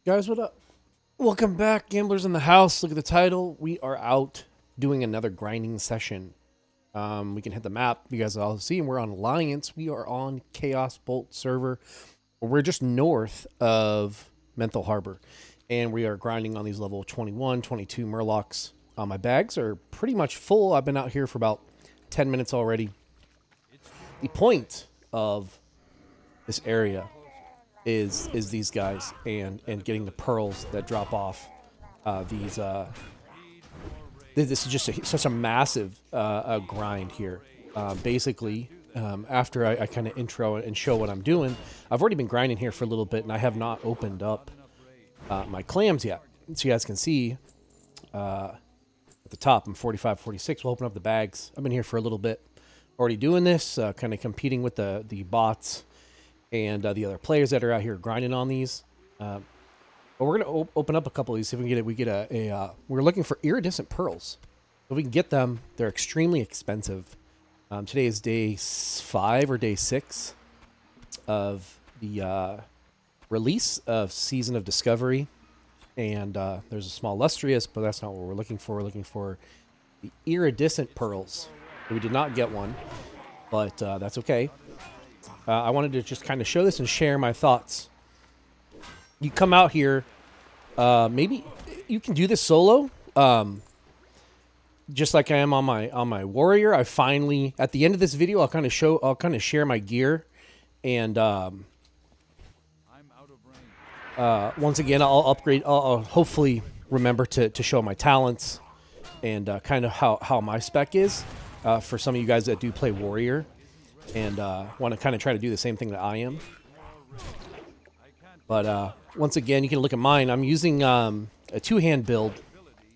Guys, what up? Welcome back, Gamblers in the House. Look at the title. We are out doing another grinding session. We can hit the map. You guys all see, and we're on Alliance. We are on Chaos Bolt server. We're just north of Menthol Harbor, and we are grinding on these level 21, 22 Murlocs. My bags are pretty much full. I've been out here for about 10 minutes already. The point of this area is these guys and getting the pearls that drop off this is just such a massive grind here. Basically, after I kind of intro and show what I'm doing, I've already been grinding here for a little bit, and I have not opened up my clams yet. So you guys can see at the top, I'm 45, 46. We'll open up the bags. I've been here for a little bit, already doing this, kind of competing with the bots and the other players that are out here grinding on these. But we're going to open up a couple of these. See if we can get we're looking for iridescent pearls. If we can get them, they're extremely expensive. Today is day 5 or day 6 of the release of Season of Discovery. And there's a small lustrous, but that's not what we're looking for. We're looking for the iridescent pearls. We did not get one, but that's okay. I wanted to just kind of show this and share my thoughts. You come out here, maybe you can do this solo, just like I am on my warrior. I finally, at the end of this video, I'll kind of share my gear, and once again, I'll upgrade. I'll hopefully remember to show my talents and kind of how my spec is for some of you guys that do play warrior. And want to kind of try to do the same thing that I am. But once again, you can look at mine. I'm using a two-hand build.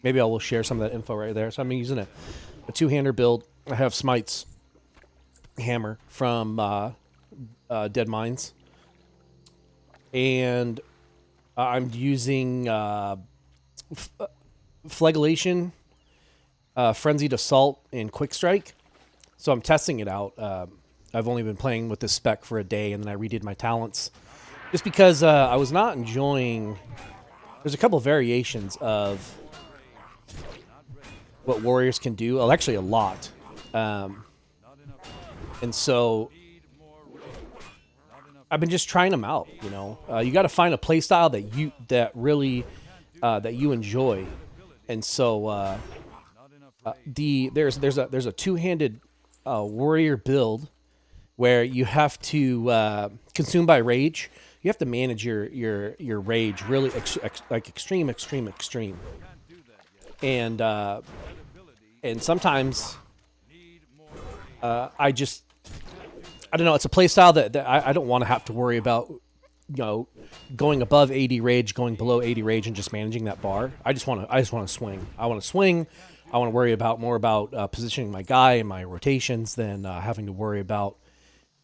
Maybe I will share some of that info right there. So I'm using a two-hander build. I have Smite's hammer from Dead Mines. And I'm using Flagellation, Frenzied Assault, and Quick Strike. So I'm testing it out. I've only been playing with this spec for a day, and then I redid my talents. Just because I was not enjoying... There's a couple variations of what warriors can do. Well, actually, a lot. And so... I've been just trying them out, you know. You got to find a playstyle that you enjoy. And so there's a two-handed warrior build where you have to consume by rage. You have to manage your rage really extreme, and sometimes I don't know. It's a play style that I don't want to have to worry about, you know, going above 80 rage, going below 80 rage, and just managing that bar. I just want to swing. I want to swing. I want to worry more about positioning my guy and my rotations than having to worry about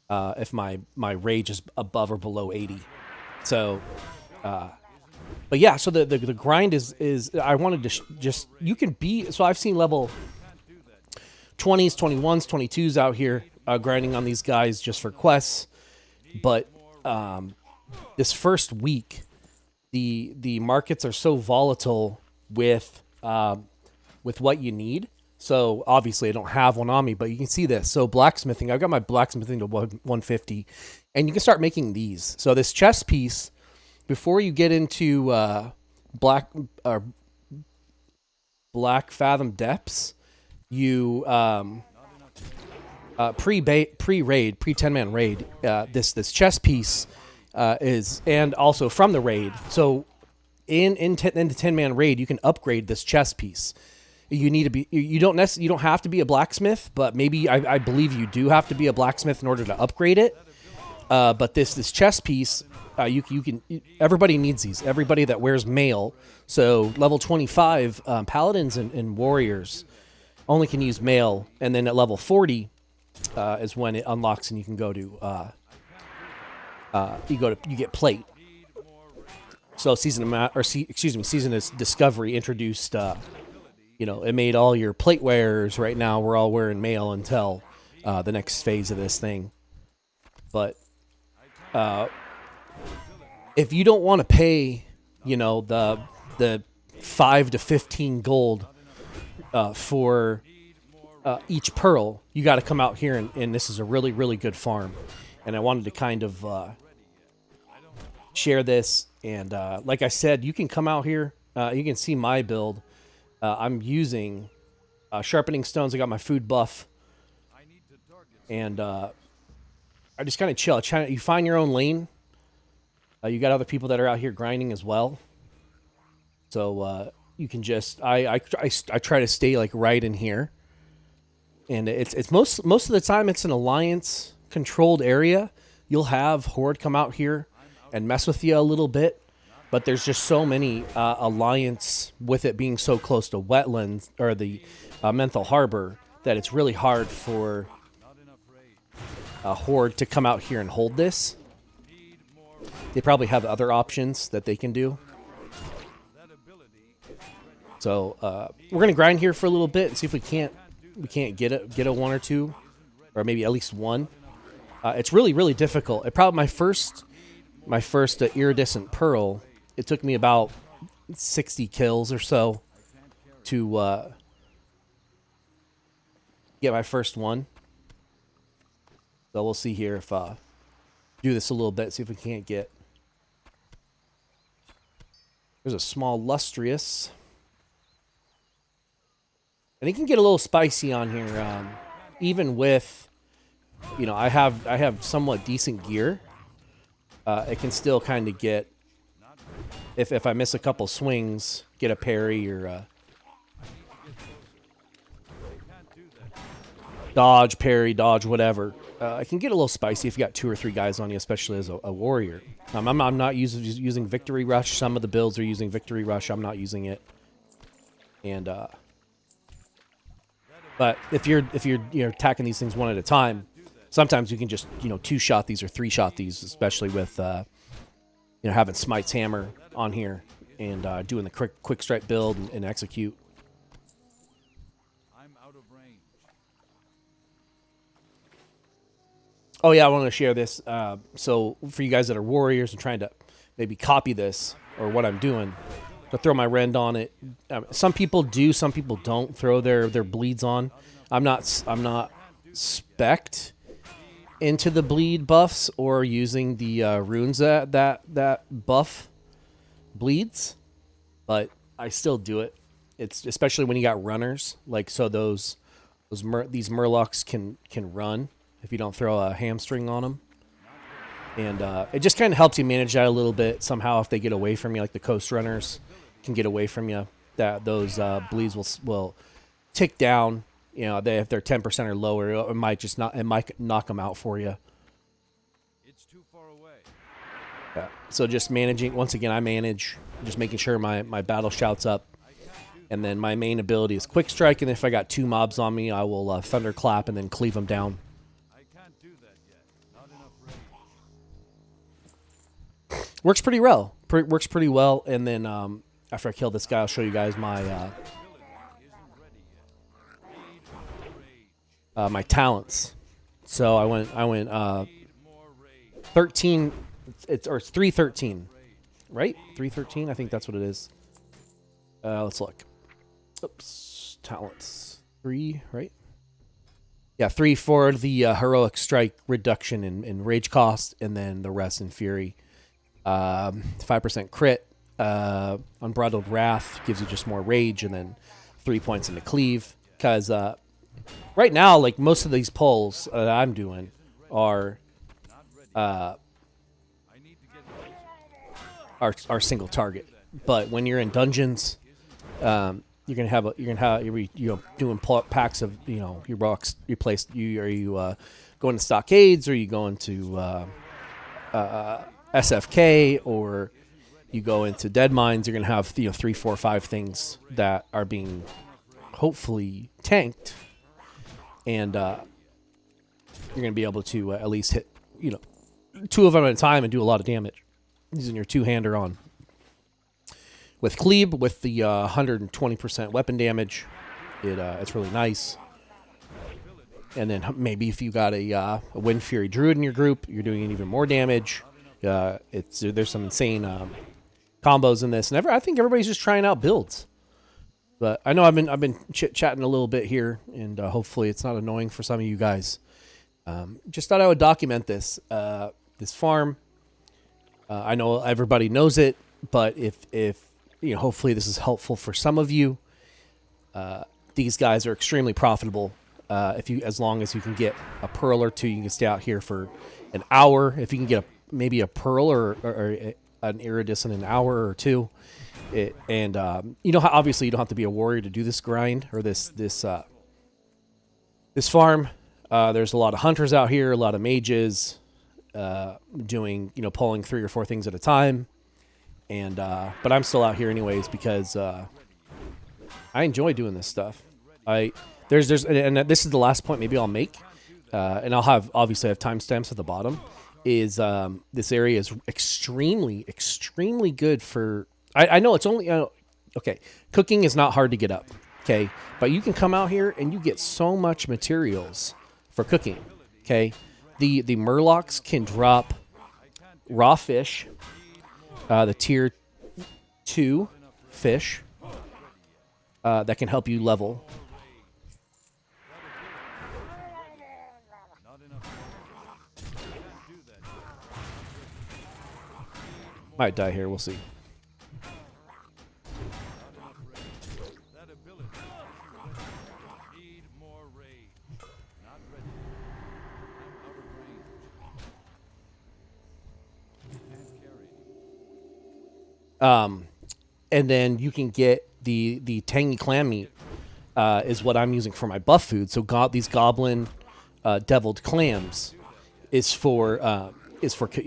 if my rage is above or below 80. So, but yeah, so the grind is I wanted to just, you can be, so I've seen level 20s, 21s, 22s out here grinding on these guys just for quests. But this first week, the markets are so volatile with what you need. So obviously I don't have one on me, but you can see this. So blacksmithing, I've got my blacksmithing to 150, and you can start making these. So this chest piece, before you get into Black Fathom Depths, you pre-raid, pre-10-man raid, this chest piece is, and also from the raid. So in the 10-man raid, you can upgrade this chest piece. You need to be. You don't have to be a blacksmith, but maybe I believe you do have to be a blacksmith in order to upgrade it. But this chest piece, you can. Everybody needs these. Everybody that wears mail. So level 25 paladins and warriors only can use mail, and then at level 40 is when it unlocks and you can go to. You get plate. So Season of Discovery introduced. You know, it made all your plate wearers right now. We're all wearing mail until the next phase of this thing. But if you don't want to pay you know, the 5 to 15 gold for each pearl, you got to come out here, and this is a really, really good farm. And I wanted to kind of share this. And like I said, you can come out here. You can see my build. I'm using sharpening stones. I got my food buff. And I just kind of chill. You find your own lane. You got other people that are out here grinding as well. So you can just... I try to stay like right in here. And it's most of the time it's an alliance controlled area. You'll have Horde come out here and mess with you a little bit, but there's just so many alliance, with it being so close to Wetlands or the Menthol Harbor, that it's really hard for a Horde to come out here and hold this. They probably have other options that they can do. So we're gonna grind here for a little bit and see if we can't get a one or two, or maybe at least one. It's really, really difficult. It probably my first iridescent pearl. It took me about 60 kills or so to get my first one. So we'll see here if do this a little bit. See if we can't get. There's a small lustrous. And it can get a little spicy on here, even with, you know, I have somewhat decent gear. It can still kind of get, if I miss a couple swings, get a parry or dodge, parry, dodge, whatever. It can get a little spicy if you got 2 or 3 guys on you, especially as a warrior. I'm not using Victory Rush. Some of the builds are using Victory Rush. I'm not using it. And but if you're attacking these things one at a time, sometimes you can just 2-shot these or 3-shot these, especially with having Smite's Hammer on here and doing the quick strike build and execute. I'm out of range. Oh yeah, I wanted to share this. So for you guys that are warriors and trying to maybe copy this or what I'm doing, to throw my rend on it. Some people do, some people don't throw their bleeds on. I'm not spec'd into the bleed buffs or using the runes that buff bleeds, but I still do it. It's especially when you got runners, like so these Murlocs can run if you don't throw a hamstring on them. And it just kind of helps you manage that a little bit somehow if they get away from you, like the coast runners can get away from you. That those bleeds will tick down. If they're 10% or lower, it might knock them out for you. It's too far away. Yeah. So just managing. Once again, I manage just making sure my battle shouts up, and then my main ability is quick strike. And if I got 2 mobs on me, I will thunderclap and then cleave them down. Works pretty well. Works pretty well. And then after I kill this guy, I'll show you guys my my talents. So I went 13. It's 313, right? 313. I think that's what it is. Let's look. Oops. Talents 3, right? Yeah, 3 for the heroic strike reduction in rage cost, and then the rest in fury. 5% crit, unbridled wrath gives you just more rage, and then 3 points into cleave. Because right now, like most of these pulls that I'm doing are single target. But when you're in dungeons, you're doing packs of your rocks. Are you going to stockades, or are you going to SFK, or you go into dead mines? You're gonna have 3, 4, 5 things that are being hopefully tanked, and you're gonna be able to at least hit 2 of them at a time and do a lot of damage using your 2-hander on. With Cleave, with the 120% weapon damage, it's really nice. And then maybe if you got a Wind Fury Druid in your group, you're doing even more damage. There's some insane combos in this, and I think everybody's just trying out builds. But I know I've been chit chatting a little bit here, and hopefully it's not annoying for some of you guys. Just thought I would document this this farm. I know everybody knows it, but if you know, hopefully this is helpful for some of you. These guys are extremely profitable. As long as you can get a pearl or two, you can stay out here for an hour. If you can get maybe a pearl or an iridescent an hour or two, you know how obviously you don't have to be a warrior to do this grind or this farm. There's a lot of hunters out here, a lot of mages, doing, you know, pulling 3 or 4 things at a time. And but I'm still out here anyways because I enjoy doing this stuff. And this is the last point maybe I'll make, and obviously I have timestamps at the bottom. Is this area is extremely good for. I know it's only okay. Cooking is not hard to get up, okay, but you can come out here and you get so much materials for cooking, okay. The murlocs can drop raw fish, the tier 2 fish that can help you level. Might die here, we'll see. And then you can get the tangy clam meat is what I'm using for my buff food. So these goblin deviled clams is for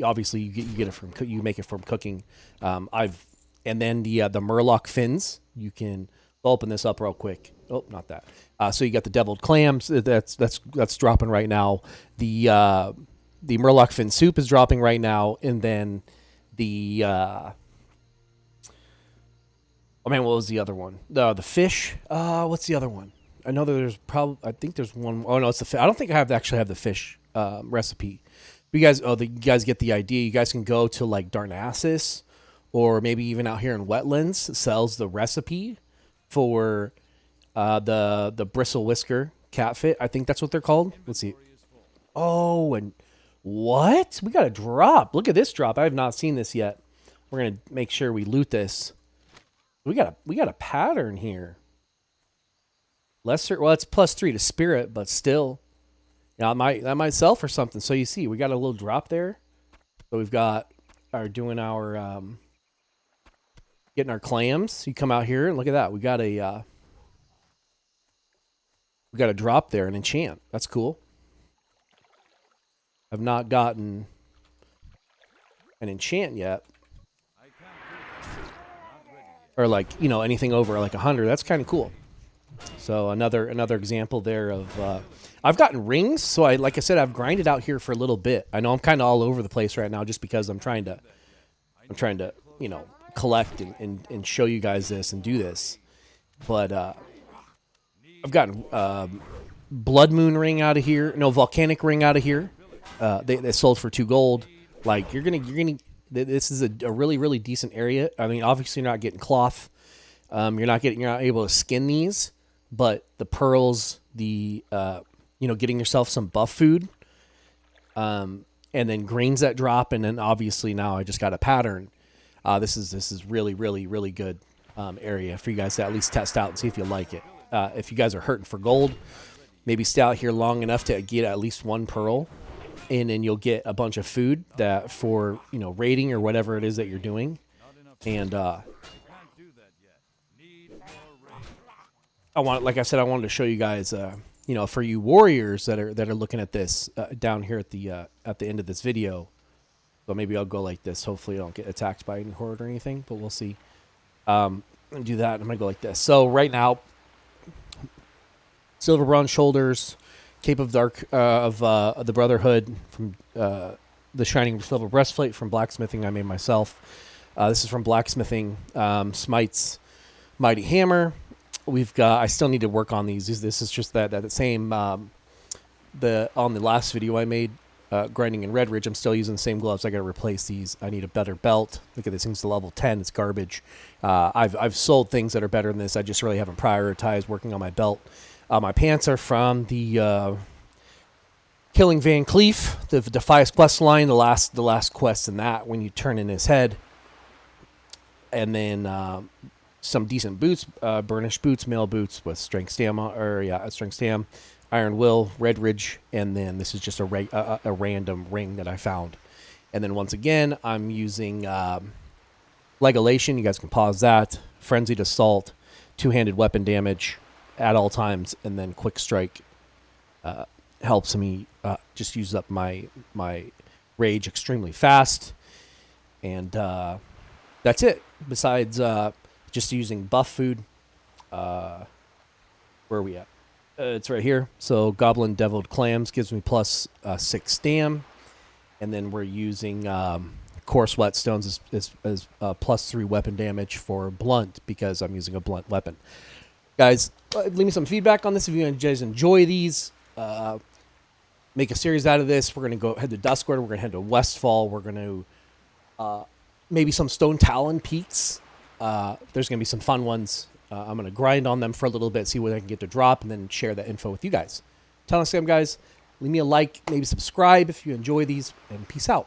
obviously you get it from you make it from cooking. And then the murloc fins, you can open this up real quick. Oh, not that. So you got the deviled clams that's dropping right now. The murloc fin soup is dropping right now, and then the oh man, what was the other one? The fish. What's the other one? I know that there's I think there's one. Oh no, it's the fish. I don't think I actually have the fish recipe. You guys, you guys get the idea. You guys can go to like Darnassus, or maybe even out here in Wetlands sells the recipe for the bristle whisker catfit. I think that's what they're called. Let's see. Oh, and what? We got a drop. Look at this drop. I have not seen this yet. We're gonna make sure we loot this. We got a pattern here. Lesser, well, it's +3 to spirit, but still, you know, that might sell for something. So you see, we got a little drop there. So we've got getting our clams. You come out here and look at that. We got a drop there, an enchant. That's cool. I've not gotten an enchant yet. Or like, you know, anything over like 100. That's kind of cool. So another example there of I've gotten rings. So like I said, I've grinded out here for a little bit. I know I'm kind of all over the place right now just because I'm trying to you know, collect and show you guys this and do this. But I've gotten blood moon ring out of here. No, volcanic ring out of here. They sold for 2 gold. Like you're gonna. This is a really decent area. I mean, obviously you're not getting cloth. You're not able to skin these, but the pearls, you know, getting yourself some buff food, and then greens that drop, and then obviously now I just got a pattern. This is really good area for you guys to at least test out and see if you like it. If you guys are hurting for gold, maybe stay out here long enough to get at least 1 pearl. And then you'll get a bunch of food that for, you know, raiding or whatever it is that you're doing. And like I said, I wanted to show you guys, you know, for you warriors that are looking at this down here at the end of this video. So maybe I'll go like this. Hopefully I don't get attacked by any horde or anything, but we'll see. I'm gonna do that. I'm gonna go like this. So right now, silver bronze shoulders. Cape of Dark of the Brotherhood from the Shining Silver Breastplate from Blacksmithing I made myself. This is from Blacksmithing. Smite's Mighty Hammer. We've got. I still need to work on these. This is just that same on the last video I made. grinding in Red Ridge. I'm still using the same gloves. I got to replace these. I need a better belt. Look at this thing's to level 10. It's garbage. I've sold things that are better than this. I just really haven't prioritized working on my belt. My pants are from the Killing Van Cleef, the Defias quest line. The last quest in that, when you turn in his head, and then some decent boots, burnished boots, mail boots with strength stam, Iron Will, Red Ridge, and then this is just a random ring that I found. And then once again, I'm using Legolation. You guys can pause that. Frenzied Assault, two-handed weapon damage at all times, and then Quick Strike helps me just use up my rage extremely fast. And that's it. Besides just using buff food. Where are we at? It's right here. So Goblin Deviled Clams gives me plus 6 stam. And then we're using Coarse Whetstones as plus 3 weapon damage for blunt, because I'm using a blunt weapon. Guys, leave me some feedback on this if you guys enjoy these. Make a series out of this. We're going to go head to Duskwood. We're going to head to Westfall. We're going to maybe some Stone Talon peaks. There's going to be some fun ones. I'm going to grind on them for a little bit, see what I can get to drop, and then share that info with you guys. Till next time, guys, leave me a like, maybe subscribe if you enjoy these, and peace out.